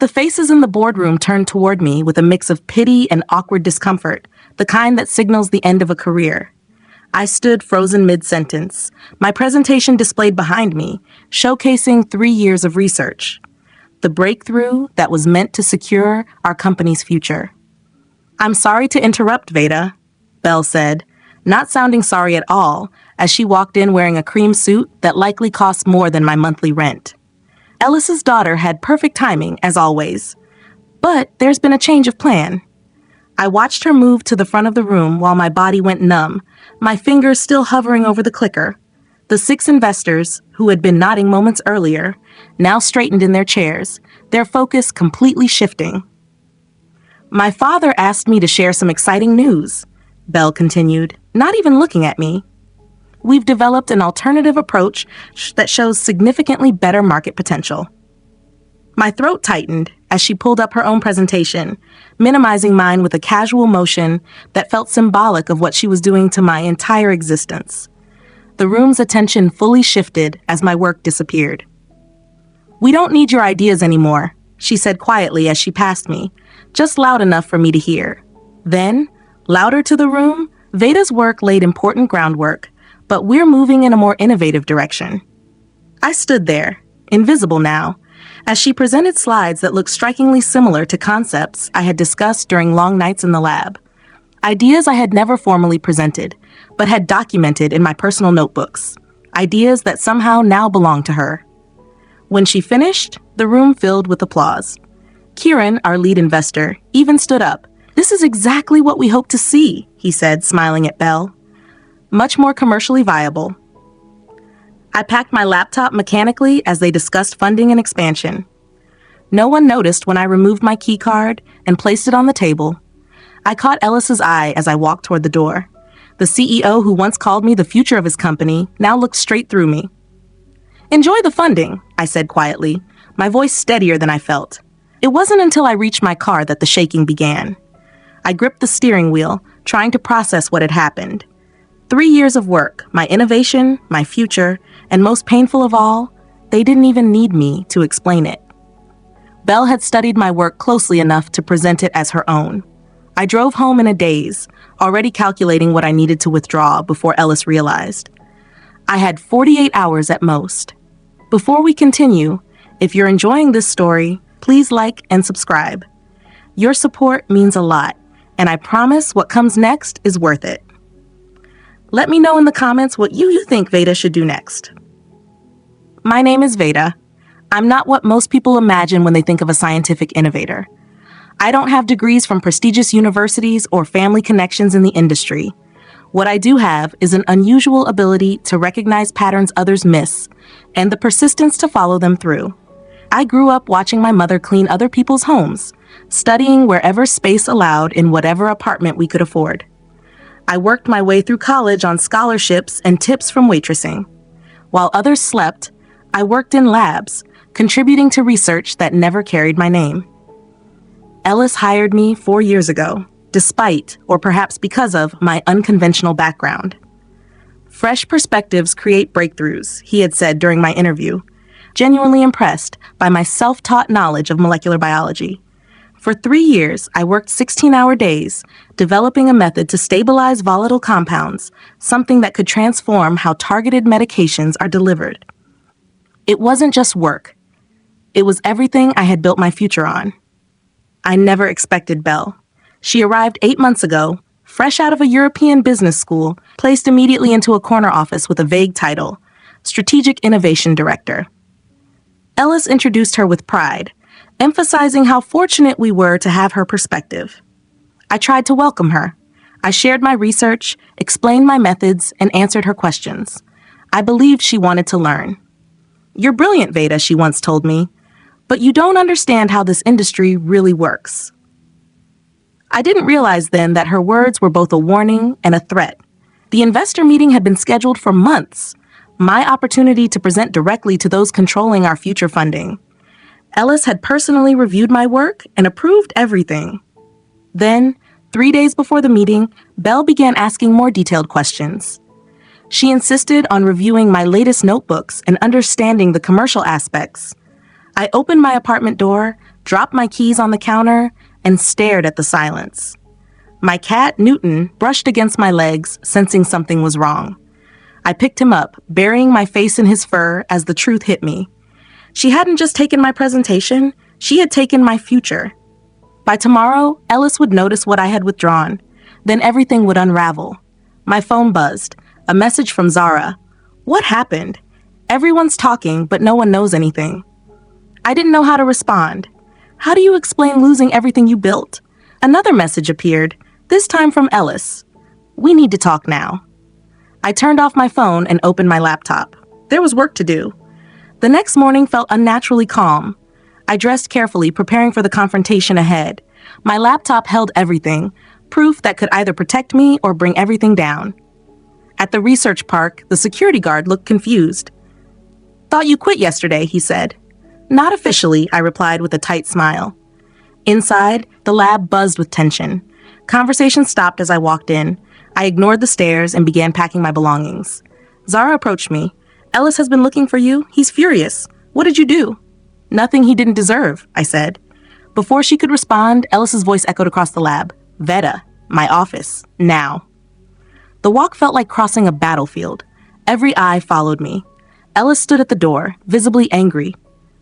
The faces in the boardroom turned toward me with a mix of pity and awkward discomfort, the kind that signals the end of a career. I stood frozen mid-sentence, my presentation displayed behind me, showcasing 3 years of research. The breakthrough that was meant to secure our company's future. "I'm sorry to interrupt, Veda," Belle said, not sounding sorry at all, as she walked in wearing a cream suit that likely cost more than my monthly rent. Ellis's daughter had perfect timing, as always. But there's been a change of plan. I watched her move to the front of the room while my body went numb, my fingers still hovering over the clicker. The 6 investors, who had been nodding moments earlier, now straightened in their chairs, their focus completely shifting. "My father asked me to share some exciting news," Belle continued, not even looking at me. "We've developed an alternative approach that shows significantly better market potential." My throat tightened as she pulled up her own presentation, minimizing mine with a casual motion that felt symbolic of what she was doing to my entire existence. The room's attention fully shifted as my work disappeared. "We don't need your ideas anymore," she said quietly as she passed me, just loud enough for me to hear. Then, louder to the room, Veda's work laid important groundwork, but we're moving in a more innovative direction. I stood there, invisible now, as she presented slides that looked strikingly similar to concepts I had discussed during long nights in the lab. Ideas I had never formally presented, but had documented in my personal notebooks. Ideas that somehow now belonged to her. When she finished, the room filled with applause. Kieran, our lead investor, even stood up. "This is exactly what we hope to see," he said, smiling at Belle. "Much more commercially viable." I packed my laptop mechanically as they discussed funding and expansion. No one noticed when I removed my key card and placed it on the table. I caught Ellis's eye as I walked toward the door. The CEO who once called me the future of his company now looked straight through me. "Enjoy the funding," I said quietly, my voice steadier than I felt. It wasn't until I reached my car that the shaking began. I gripped the steering wheel, trying to process what had happened. 3 years of work, my innovation, my future, and most painful of all, they didn't even need me to explain it. Belle had studied my work closely enough to present it as her own. I drove home in a daze, already calculating what I needed to withdraw before Ellis realized. I had 48 hours at most. Before we continue, if you're enjoying this story, please like and subscribe. Your support means a lot, and I promise what comes next is worth it. Let me know in the comments what you think Veda should do next. My name is Veda. I'm not what most people imagine when they think of a scientific innovator. I don't have degrees from prestigious universities or family connections in the industry. What I do have is an unusual ability to recognize patterns others miss, and the persistence to follow them through. I grew up watching my mother clean other people's homes, studying wherever space allowed in whatever apartment we could afford. I worked my way through college on scholarships and tips from waitressing. While others slept, I worked in labs, contributing to research that never carried my name. Ellis hired me 4 years ago, despite, or perhaps because of, my unconventional background. "Fresh perspectives create breakthroughs," he had said during my interview, genuinely impressed by my self-taught knowledge of molecular biology. For 3 years, I worked 16-hour days, developing a method to stabilize volatile compounds, something that could transform how targeted medications are delivered. It wasn't just work. It was everything I had built my future on. I never expected Belle. She arrived 8 months ago, fresh out of a European business school, placed immediately into a corner office with a vague title, Strategic Innovation Director. Ellis introduced her with pride, emphasizing how fortunate we were to have her perspective. I tried to welcome her. I shared my research, explained my methods, and answered her questions. I believed she wanted to learn. "You're brilliant, Veda," she once told me, "but you don't understand how this industry really works." I didn't realize then that her words were both a warning and a threat. The investor meeting had been scheduled for months, my opportunity to present directly to those controlling our future funding. Ellis had personally reviewed my work and approved everything. Then, 3 days before the meeting, Belle began asking more detailed questions. She insisted on reviewing my latest notebooks and understanding the commercial aspects. I opened my apartment door, dropped my keys on the counter, and stared at the silence. My cat, Newton, brushed against my legs, sensing something was wrong. I picked him up, burying my face in his fur as the truth hit me. She hadn't just taken my presentation, she had taken my future. By tomorrow, Ellis would notice what I had withdrawn. Then everything would unravel. My phone buzzed. A message from Zara. What happened? Everyone's talking, but no one knows anything. I didn't know how to respond. How do you explain losing everything you built? Another message appeared, this time from Ellis. We need to talk now. I turned off my phone and opened my laptop. There was work to do. The next morning felt unnaturally calm. I dressed carefully, preparing for the confrontation ahead. My laptop held everything, proof that could either protect me or bring everything down. At the research park, the security guard looked confused. Thought you quit yesterday, he said. Not officially, I replied with a tight smile. Inside, the lab buzzed with tension. Conversation stopped as I walked in. I ignored the stares and began packing my belongings. Zara approached me. Ellis has been looking for you. He's furious. What did you do? Nothing he didn't deserve, I said. Before she could respond, Ellis's voice echoed across the lab. Veta, my office, now. The walk felt like crossing a battlefield. Every eye followed me. Ellis stood at the door, visibly angry.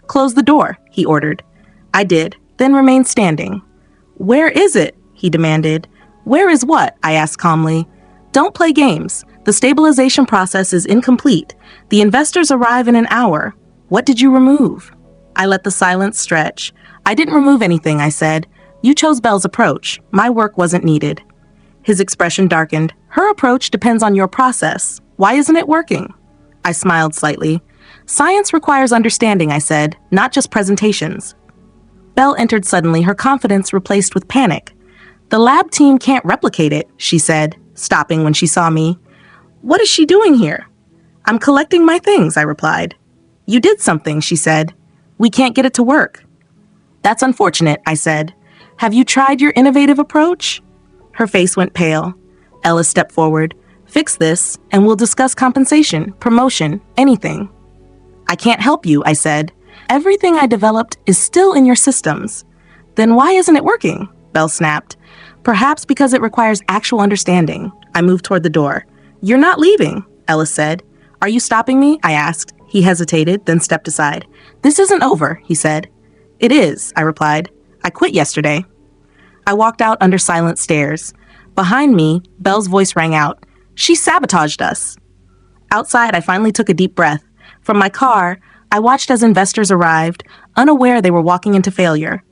Close the door, he ordered. I did, then remained standing. Where is it? He demanded. Where is what? I asked calmly. Don't play games. The stabilization process is incomplete. The investors arrive in an hour. What did you remove? I let the silence stretch. I didn't remove anything, I said. You chose Belle's approach. My work wasn't needed. His expression darkened. Her approach depends on your process. Why isn't it working? I smiled slightly. Science requires understanding, I said, not just presentations. Belle entered suddenly, her confidence replaced with panic. The lab team can't replicate it, she said, stopping when she saw me. What is she doing here? I'm collecting my things, I replied. You did something, she said. We can't get it to work. That's unfortunate, I said. Have you tried your innovative approach? Her face went pale. Ellis stepped forward. Fix this, and we'll discuss compensation, promotion, anything. I can't help you, I said. Everything I developed is still in your systems. Then why isn't it working? Belle snapped. Perhaps because it requires actual understanding. I moved toward the door. You're not leaving, Ellis said. Are you stopping me? I asked. He hesitated, then stepped aside. This isn't over, he said. It is, I replied. I quit yesterday. I walked out under silent stares. Behind me, Belle's voice rang out. She sabotaged us. Outside, I finally took a deep breath. From my car, I watched as investors arrived, unaware they were walking into failure.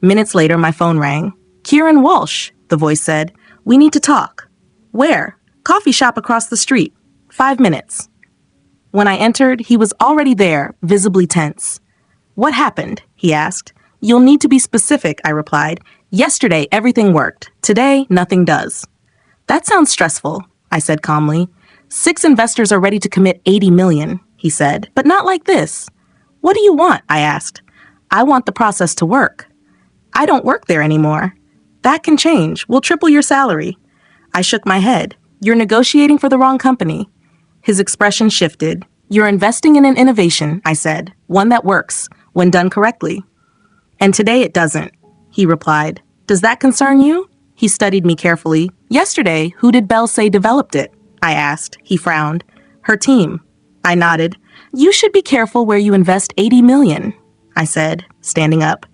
Minutes later, my phone rang. Kieran Walsh, the voice said. We need to talk. Where? Coffee shop across the street. 5 minutes. When I entered, he was already there, visibly tense. What happened? He asked. You'll need to be specific, I replied. Yesterday, everything worked. Today, nothing does. That sounds stressful, I said calmly. 6 investors are ready to commit $80 million, he said, but not like this. What do you want? I asked. I want the process to work. I don't work there anymore. That can change. We'll triple your salary. I shook my head. You're negotiating for the wrong company. His expression shifted. You're investing in an innovation, I said, one that works, when done correctly. And today it doesn't, he replied. Does that concern you? He studied me carefully. Yesterday, who did Belle say developed it? I asked. He frowned. Her team. I nodded. You should be careful where you invest $80 million, I said, standing up.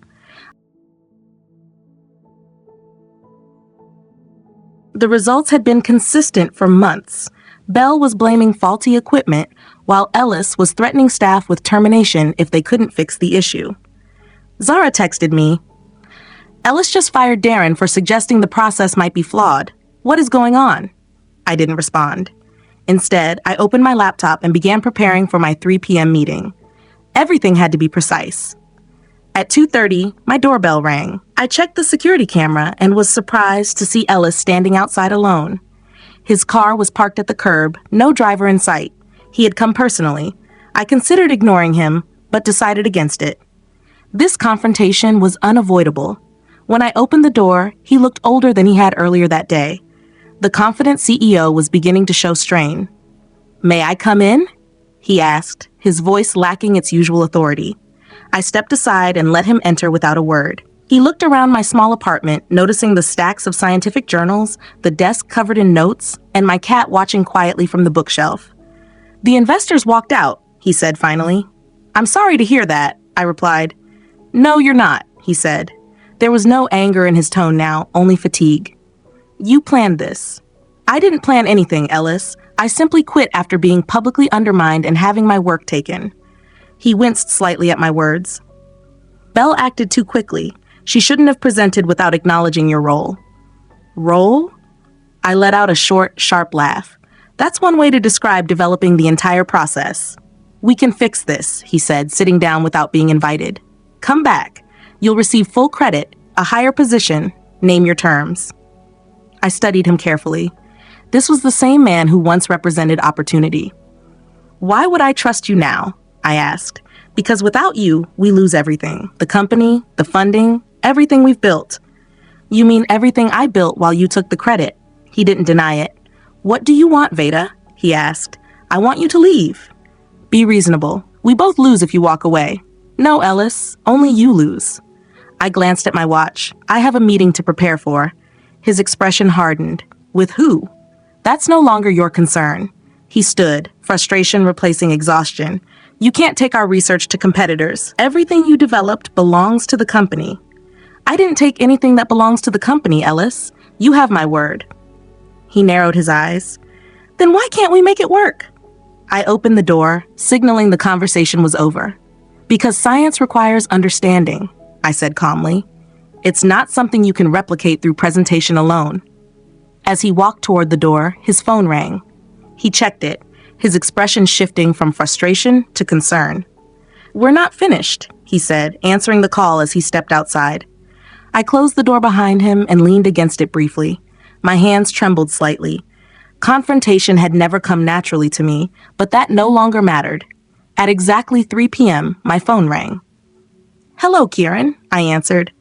The results had been consistent for months. Belle was blaming faulty equipment, while Ellis was threatening staff with termination if they couldn't fix the issue. Zara texted me. Ellis just fired Darren for suggesting the process might be flawed. What is going on? I didn't respond. Instead, I opened my laptop and began preparing for my 3 p.m. meeting. Everything had to be precise. At 2:30, my doorbell rang. I checked the security camera and was surprised to see Ellis standing outside alone. His car was parked at the curb, no driver in sight. He had come personally. I considered ignoring him, but decided against it. This confrontation was unavoidable. When I opened the door, he looked older than he had earlier that day. The confident CEO was beginning to show strain. May I come in? He asked, his voice lacking its usual authority. I stepped aside and let him enter without a word. He looked around my small apartment, noticing the stacks of scientific journals, the desk covered in notes, and my cat watching quietly from the bookshelf. "The investors walked out," he said finally. "I'm sorry to hear that," I replied. "No, you're not," he said. There was no anger in his tone now, only fatigue. "You planned this." "I didn't plan anything, Ellis. I simply quit after being publicly undermined and having my work taken." He winced slightly at my words. "Belle acted too quickly. She shouldn't have presented without acknowledging your role." "Role?" I let out a short, sharp laugh. "That's one way to describe developing the entire process." "We can fix this," he said, sitting down without being invited. "Come back. You'll receive full credit, a higher position. Name your terms." I studied him carefully. This was the same man who once represented opportunity. "Why would I trust you now?" I asked. "Because without you, we lose everything. The company, the funding, everything we've built." "You mean everything I built while you took the credit?" He didn't deny it. "What do you want, Veda?" he asked. "I want you to leave." "Be reasonable. We both lose if you walk away." "No, Ellis, only you lose." I glanced at my watch. I have a meeting to prepare for. His expression hardened. "With who?" "That's no longer your concern." He stood, frustration replacing exhaustion. "You can't take our research to competitors. Everything you developed belongs to the company." "I didn't take anything that belongs to the company, Ellis. You have my word." He narrowed his eyes. "Then why can't we make it work?" I opened the door, signaling the conversation was over. "Because science requires understanding," I said calmly. "It's not something you can replicate through presentation alone." As he walked toward the door, his phone rang. He checked it, his expression shifting from frustration to concern. "We're not finished," he said, answering the call as he stepped outside. I closed the door behind him and leaned against it briefly. My hands trembled slightly. Confrontation had never come naturally to me, but that no longer mattered. At exactly 3 p.m., my phone rang. "Hello, Kieran," I answered.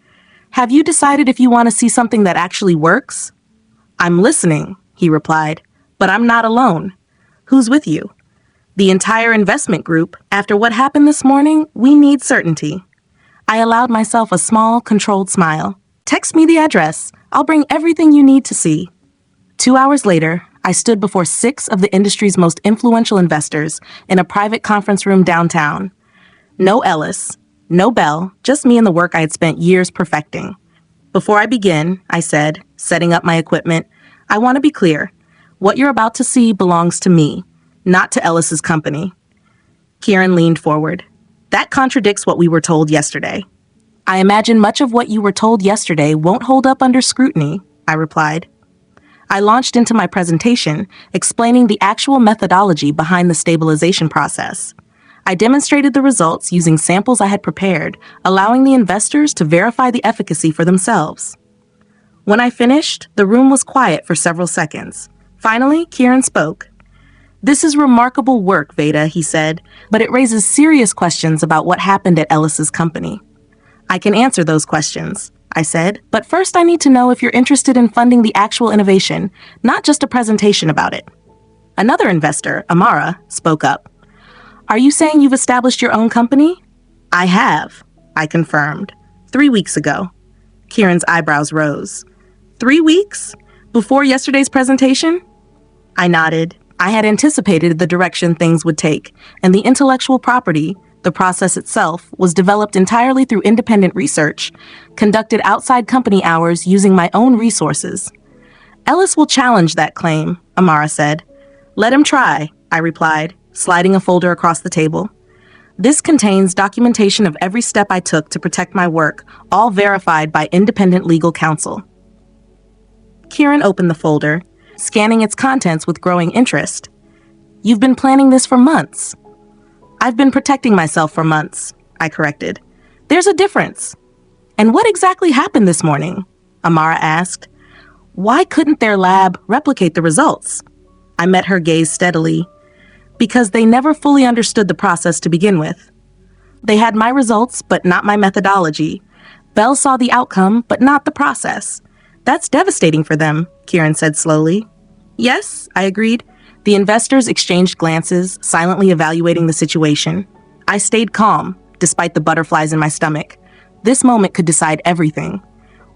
"Have you decided if you want to see something that actually works?" "I'm listening," he replied, "but I'm not alone." "Who's with you?" "The entire investment group. After what happened this morning, we need certainty." I allowed myself a small, controlled smile. "Text me the address. I'll bring everything you need to see." 2 hours later, I stood before 6 of the industry's most influential investors in a private conference room downtown. No Ellis, no Belle, just me and the work I had spent years perfecting. "Before I begin," I said, setting up my equipment, "I want to be clear. What you're about to see belongs to me, not to Ellis's company." Kieran leaned forward. "That contradicts what we were told yesterday." "I imagine much of what you were told yesterday won't hold up under scrutiny," I replied. I launched into my presentation, explaining the actual methodology behind the stabilization process. I demonstrated the results using samples I had prepared, allowing the investors to verify the efficacy for themselves. When I finished, the room was quiet for several seconds. Finally, Kieran spoke. "This is remarkable work, Veda," he said, "but it raises serious questions about what happened at Ellis's company." "I can answer those questions," I said, "but first I need to know if you're interested in funding the actual innovation, not just a presentation about it." Another investor, Amara, spoke up. "Are you saying you've established your own company?" "I have," I confirmed. 3 weeks ago. Kieran's eyebrows rose. 3 weeks? Before yesterday's presentation? I nodded. I had anticipated the direction things would take, and the intellectual property, the process itself, was developed entirely through independent research, conducted outside company hours using my own resources. "Ellis will challenge that claim," Amara said. "Let him try," I replied, sliding a folder across the table. "This contains documentation of every step I took to protect my work, all verified by independent legal counsel." Kieran opened the folder, scanning its contents with growing interest. "You've been planning this for months." "I've been protecting myself for months," I corrected. "There's a difference." "And what exactly happened this morning?" Amara asked. "Why couldn't their lab replicate the results?" I met her gaze steadily. "Because they never fully understood the process to begin with. They had my results, but not my methodology. Belle saw the outcome, but not the process. That's devastating for them," Kieran said slowly. "Yes," I agreed. The investors exchanged glances, silently evaluating the situation. I stayed calm. despite the butterflies in my stomach. This moment could decide everything.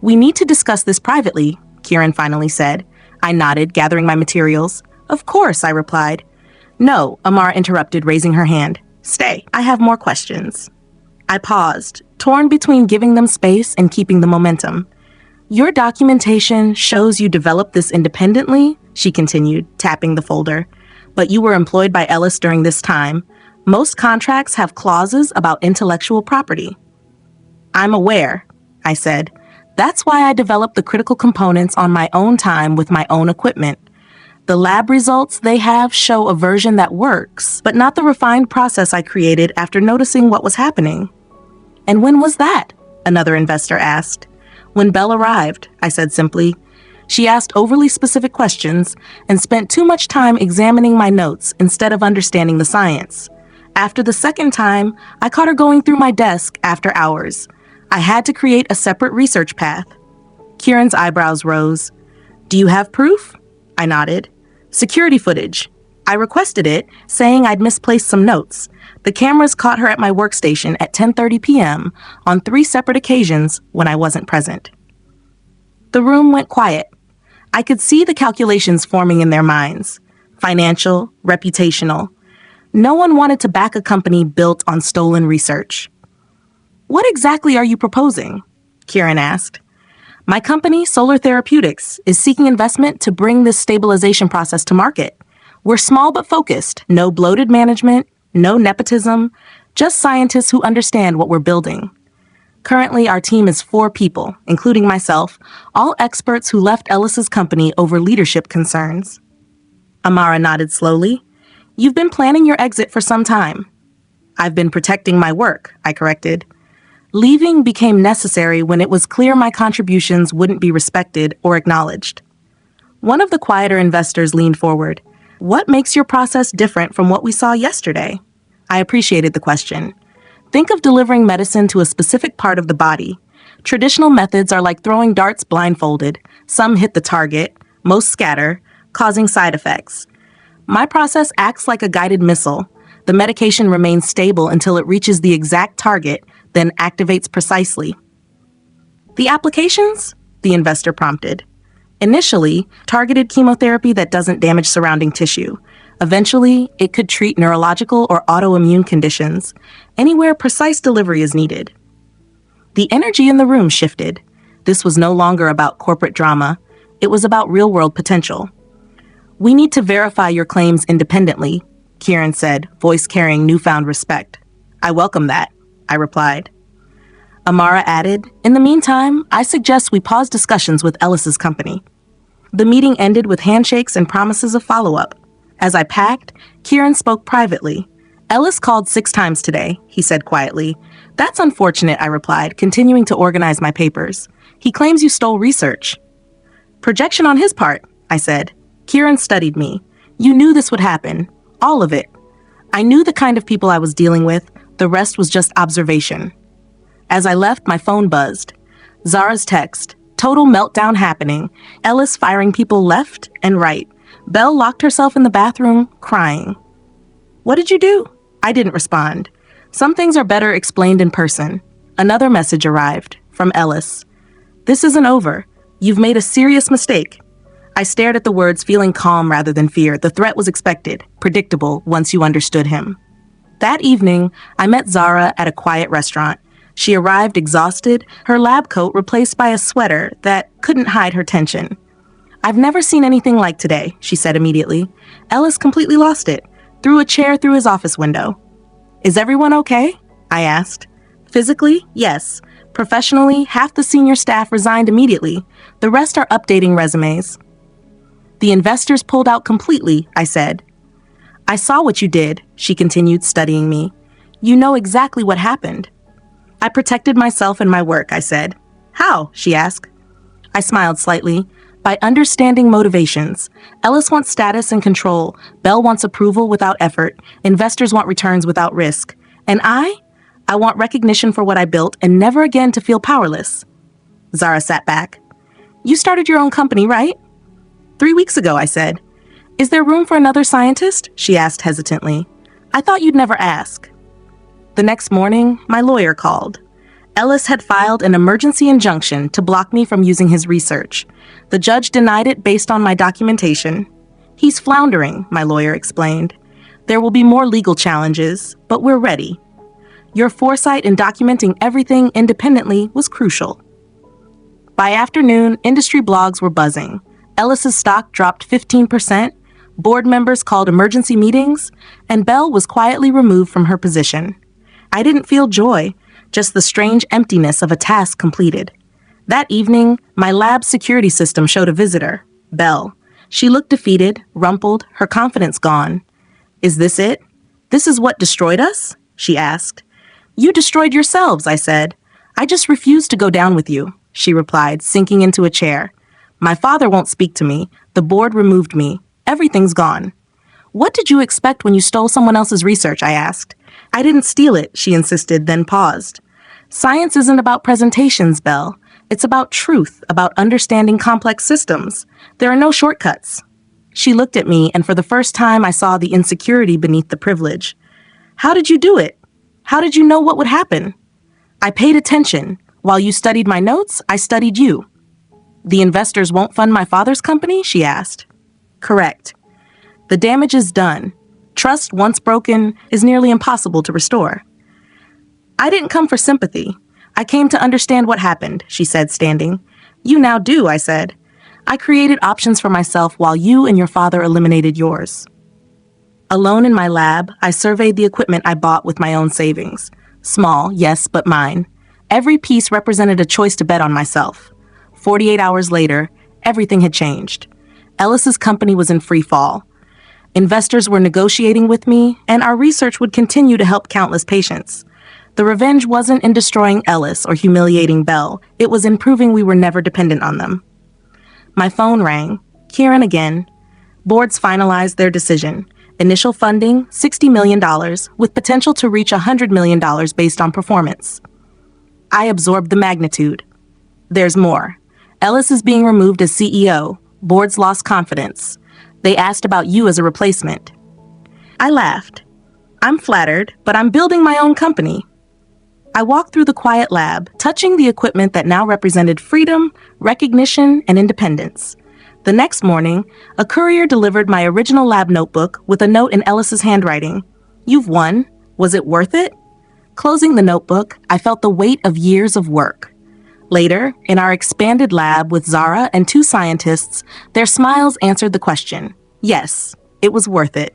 "We need to discuss this privately," Kieran finally said. I nodded, gathering my materials. "Of course," I replied. "No," Amara interrupted, raising her hand. "Stay, I have more questions." I paused, torn between giving them space and keeping the momentum. "Your documentation shows you developed this independently," she continued, tapping the folder. "But you were employed by Ellis during this time. Most contracts have clauses about intellectual property." "I'm aware," I said. "That's why I developed the critical components on my own time with my own equipment. The lab results they have show a version that works, but not the refined process I created after noticing what was happening." "And when was that?" another investor asked. "When Belle arrived," I said simply. She asked overly specific questions and spent too much time examining my notes instead of understanding the science. After the second time, I caught her going through my desk after hours. I had to create a separate research path. Kieran's eyebrows rose. "Do you have proof?" I nodded. "Security footage. I requested it, saying I'd misplaced some notes. The cameras caught her at my workstation at 10:30 p.m. on 3 separate occasions when I wasn't present." The room went quiet. I could see the calculations forming in their minds. Financial, reputational. No one wanted to back a company built on stolen research. "What exactly are you proposing?" Kieran asked. "My company, Solar Therapeutics, is seeking investment to bring this stabilization process to market. We're small but focused. No bloated management, no nepotism, just scientists who understand what we're building. Currently, our team is 4 people, including myself, all experts who left Ellis's company over leadership concerns." Amara nodded slowly. "You've been planning your exit for some time." "I've been protecting my work," I corrected. Leaving became necessary when it was clear my contributions wouldn't be respected or acknowledged. One of the quieter investors leaned forward. "What makes your process different from what we saw yesterday?" I appreciated the question. Think of delivering medicine to a specific part of the body. Traditional methods are like throwing darts blindfolded. Some hit the target, most scatter, causing side effects. My process acts like a guided missile. The medication remains stable until it reaches the exact target, then activates precisely. "The applications?" the investor prompted. "Initially, targeted chemotherapy that doesn't damage surrounding tissue. Eventually, it could treat neurological or autoimmune conditions, anywhere precise delivery is needed." The energy in the room shifted. This was no longer about corporate drama. It was about real-world potential. "We need to verify your claims independently," Kieran said, voice carrying newfound respect. "I welcome that," I replied. Amara added, "In the meantime, I suggest we pause discussions with Ellis's company." The meeting ended with handshakes and promises of follow-up. As I packed, Kieran spoke privately. "Ellis called 6 times today," he said quietly. "That's unfortunate," I replied, continuing to organize my papers. "He claims you stole research." "Projection on his part," I said. Kieran studied me. "You knew this would happen. All of it." I knew the kind of people I was dealing with. The rest was just observation. As I left, my phone buzzed. Zara's text. Total meltdown happening. Ellis firing people left and right. Belle locked herself in the bathroom, crying. "What did you do?" I didn't respond. Some things are better explained in person. Another message arrived, from Ellis. "This isn't over. You've made a serious mistake." I stared at the words, feeling calm rather than fear. The threat was expected, predictable once you understood him. That evening, I met Zara at a quiet restaurant. She arrived exhausted, her lab coat replaced by a sweater that couldn't hide her tension. "I've never seen anything like today," she said immediately. "Ellis completely lost it, threw a chair through his office window." "Is everyone okay?" I asked. "Physically, yes. Professionally, half the senior staff resigned immediately. The rest are updating resumes." "The investors pulled out completely," I said. "I saw what you did," she continued, studying me. "You know exactly what happened." "I protected myself and my work," I said. "How?" she asked. I smiled slightly. "By understanding motivations. Ellis wants status and control. Belle wants approval without effort. Investors want returns without risk. And I want recognition for what I built and never again to feel powerless." Zara sat back. "You started your own company, right?" 3 weeks ago, I said. "Is there room for another scientist?" she asked hesitantly. "I thought you'd never ask." The next morning, my lawyer called. Ellis had filed an emergency injunction to block me from using his research. The judge denied it based on my documentation. He's floundering, my lawyer explained. There will be more legal challenges, but we're ready. Your foresight in documenting everything independently was crucial. By afternoon, industry blogs were buzzing. Ellis's stock dropped 15%, board members called emergency meetings, and Belle was quietly removed from her position. I didn't feel joy, just the strange emptiness of a task completed. That evening, my lab security system showed a visitor, Belle. She looked defeated, rumpled, her confidence gone. Is this it? This is what destroyed us? She asked. You destroyed yourselves, I said. I just refused to go down with you, she replied, sinking into a chair. My father won't speak to me. The board removed me. Everything's gone. What did you expect when you stole someone else's research? I asked. I didn't steal it, she insisted, then paused. Science isn't about presentations, Belle. It's about truth, about understanding complex systems. There are no shortcuts. She looked at me, and for the first time I saw the insecurity beneath the privilege. How did you do it? How did you know what would happen? I paid attention. While you studied my notes, I studied you. The investors won't fund my father's company? She asked. Correct. The damage is done. Trust, once broken, is nearly impossible to restore. I didn't come for sympathy. I came to understand what happened, she said, standing. You now do, I said. I created options for myself while you and your father eliminated yours. Alone in my lab, I surveyed the equipment I bought with my own savings. Small, yes, but mine. Every piece represented a choice to bet on myself. 48 hours later, everything had changed. Ellis's company was in free fall. Investors were negotiating with me, and our research would continue to help countless patients. The revenge wasn't in destroying Ellis or humiliating Belle. It was in proving we were never dependent on them. My phone rang. Kieran again. Boards finalized their decision. Initial funding, $60 million, with potential to reach $100 million based on performance. I absorbed the magnitude. There's more. Ellis is being removed as CEO. Boards lost confidence. They asked about you as a replacement. I laughed. I'm flattered, but I'm building my own company. I walked through the quiet lab, touching the equipment that now represented freedom, recognition, and independence. The next morning, a courier delivered my original lab notebook with a note in Ellis's handwriting. You've won. Was it worth it? Closing the notebook, I felt the weight of years of work. Later, in our expanded lab with Zara and 2 scientists, their smiles answered the question. Yes, it was worth it.